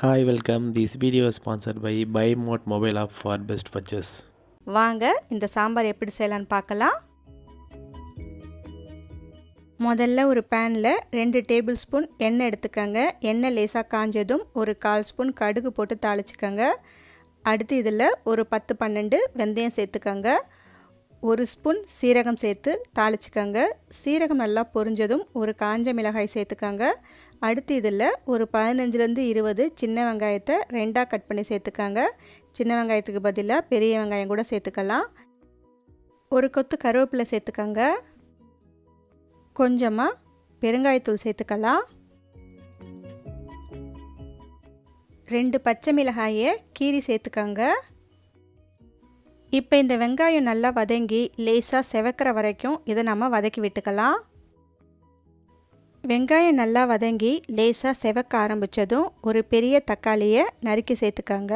Hi, welcome. This video is sponsored by BuyMode mobile app for best purchase. வாங்க இந்த சாம்பார் எப்படி செய்யலாம்னு பார்க்கலாம். முதல்ல ஒரு பேனில் 2 டேபிள் ஸ்பூன் எண்ணெய் எடுத்துக்கங்க. எண்ணெய் லேசாக காஞ்சதும் ஒரு 1/4 ஸ்பூன் கடுகு போட்டு தாளிச்சுக்கங்க. அடுத்து இதில் ஒரு 10-12 வெந்தயம் சேர்த்துக்கங்க. 1 ஸ்பூன் சீரகம் சேர்த்து தாளிச்சுக்கங்க. சீரகம் நல்லா பொரிஞ்சதும் ஒரு காஞ்ச மிளகாய் சேர்த்துக்கங்க. அடுத்து இதில் ஒரு 15-20 சின்ன வெங்காயத்தை 2ஆக கட் பண்ணி சேர்த்துக்கங்க. சின்ன வெங்காயத்துக்கு பதிலாக பெரிய வெங்காயம் கூட சேர்த்துக்கலாம். ஒரு கொத்து கருவேப்பிலை சேர்த்துக்கங்க. கொஞ்சமாக பெருங்காயத்தூள் சேர்த்துக்கலாம். 2 பச்சை மிளகாயை கீரி சேர்த்துக்கங்க. இப்போ இந்த வெங்காயம் நல்லா வதங்கி லேசாக செவக்கிற வரைக்கும் இதை நம்ம வதக்கி விட்டுக்கலாம். வெங்காயம் நல்லா வதங்கி லேசாக செவக்க ஆரம்பித்ததும் ஒரு பெரிய தக்காளியை நறுக்கி சேர்த்துக்கங்க.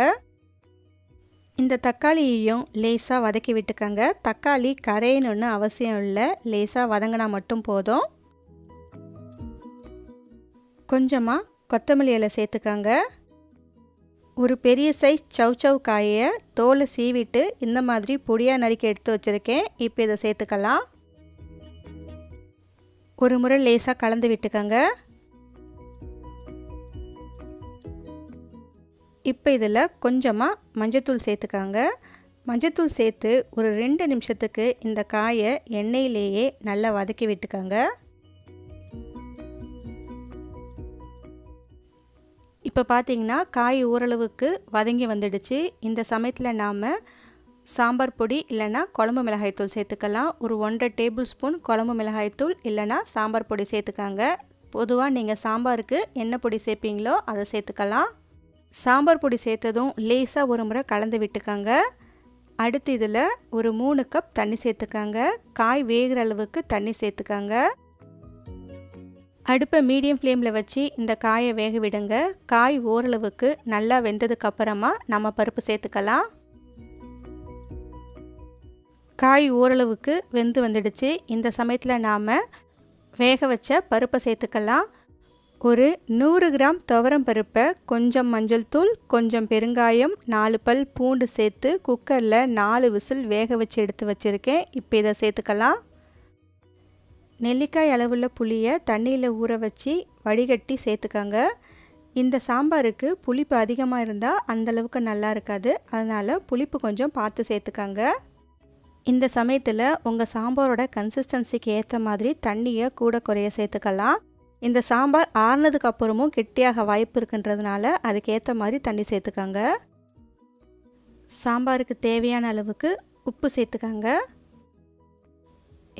இந்த தக்காளியையும் லேசாக வதக்கி விட்டுக்கங்க. தக்காளி கரையணுன்னு அவசியம் இல்லை, லேசாக வதங்கினா மட்டும் போதும். கொஞ்சமாக கொத்தமல்லி இலை சேர்த்துக்கங்க. ஒரு பெரிய சைஸ் சௌசௌ காயை தோலை சீவிட்டு இந்த மாதிரி பொடியாக நறுக்கி எடுத்து வச்சுருக்கேன். இப்போ இதை சேர்த்துக்கலாம். ஒரு முறை லேசாக கலந்து விட்டுக்கங்க. இப்போ இதில் கொஞ்சமாக மஞ்சத்தூள் சேர்த்துக்கங்க. மஞ்சத்தூள் சேர்த்து ஒரு 2 நிமிஷத்துக்கு இந்த காயை எண்ணெயிலேயே நல்லா வதக்கி விட்டுக்கங்க. இப்போ பார்த்தீங்கன்னா காய் ஓரளவுக்கு வதங்கி வந்துடுச்சு. இந்த சமயத்தில் நாம் சாம்பார் பொடி இல்லைன்னா குழம்பு மிளகாய்த்தூள் சேர்த்துக்கலாம். ஒரு 1.5 டேபிள் ஸ்பூன் குழம்பு மிளகாய்த்தூள் இல்லைன்னா சாம்பார் பொடி சேர்த்துக்காங்க. பொதுவாக நீங்கள் சாம்பாருக்கு என்ன பொடி சேர்ப்பீங்களோ அதை சேர்த்துக்கலாம். சாம்பார் பொடி சேர்த்ததும் லேசாக ஒரு முறை கலந்து விட்டுக்கங்க. அடுத்து இதில் ஒரு 3 கப் தண்ணி சேர்த்துக்காங்க. காய் வேகிற அளவுக்கு தண்ணி சேர்த்துக்காங்க. அடுப்பை மீடியம் ஃப்ளேமில் வச்சு இந்த காயை வேக விடுங்க. காய் ஓரளவுக்கு நல்லா வெந்ததுக்கப்புறமா நம்ம பருப்பு சேர்த்துக்கலாம். காய் ஓரளவுக்கு வெந்து வந்துடுச்சு. இந்த சமயத்தில் நாம் வேக வச்ச பருப்பை சேர்த்துக்கலாம். ஒரு 100 கிராம் துவரம் பருப்பை கொஞ்சம் மஞ்சள் தூள், கொஞ்சம் பெருங்காயம், 4 பல் பூண்டு சேர்த்து குக்கரில் 4 விசில் வேக வச்சு எடுத்து வச்சுருக்கேன். இப்போ இதை சேர்த்துக்கலாம். நெல்லிக்காய் அளவுள்ள புளியை தண்ணியில் ஊற வச்சு வடிகட்டி சேர்த்துக்கங்க. இந்த சாம்பாருக்கு புளிப்பு அதிகமாக இருந்தால் அந்தளவுக்கு நல்லா இருக்காது, அதனால் புளிப்பு கொஞ்சம் பார்த்து சேர்த்துக்கங்க. இந்த சமயத்தில் உங்கள் சாம்பாரோட கன்சிஸ்டன்சிக்கு ஏற்ற மாதிரி தண்ணியை கூட குறைய சேர்த்துக்கலாம். இந்த சாம்பார் ஆறுனதுக்கு அப்புறமும் கெட்டியாக வாய்ப்பு இருக்குன்றதுனால அதுக்கேற்ற மாதிரி தண்ணி சேர்த்துக்கங்க. சாம்பாருக்கு தேவையான அளவுக்கு உப்பு சேர்த்துக்கங்க.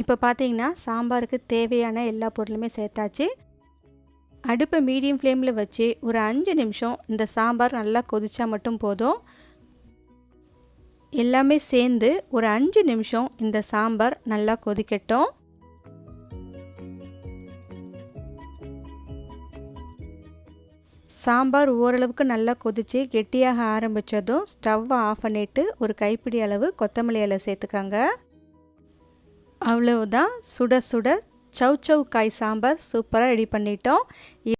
இப்போ பார்த்தீங்கன்னா சாம்பாருக்கு தேவையான எல்லா பொருளுமே சேர்த்தாச்சு. அடுப்பை மீடியம் ஃப்ளேமில் வச்சு ஒரு 5 நிமிஷம் இந்த சாம்பார் நல்லா கொதிச்சா மட்டும் போதும். எல்லாமே சேர்ந்து ஒரு 5 நிமிஷம் இந்த சாம்பார் நல்லா கொதிக்கட்டும். சாம்பார் ஓரளவுக்கு நல்லா கொதித்து கெட்டியாக ஆரம்பித்ததும் ஸ்டவ்வை ஆஃப் பண்ணிவிட்டு ஒரு கைப்பிடி அளவு கொத்தமல்லி இலை சேர்த்துக்கங்க. அவ்வளவுதான், சுட சுட சௌசௌ காய் சாம்பார் சூப்பராக ரெடி பண்ணிட்டோம்.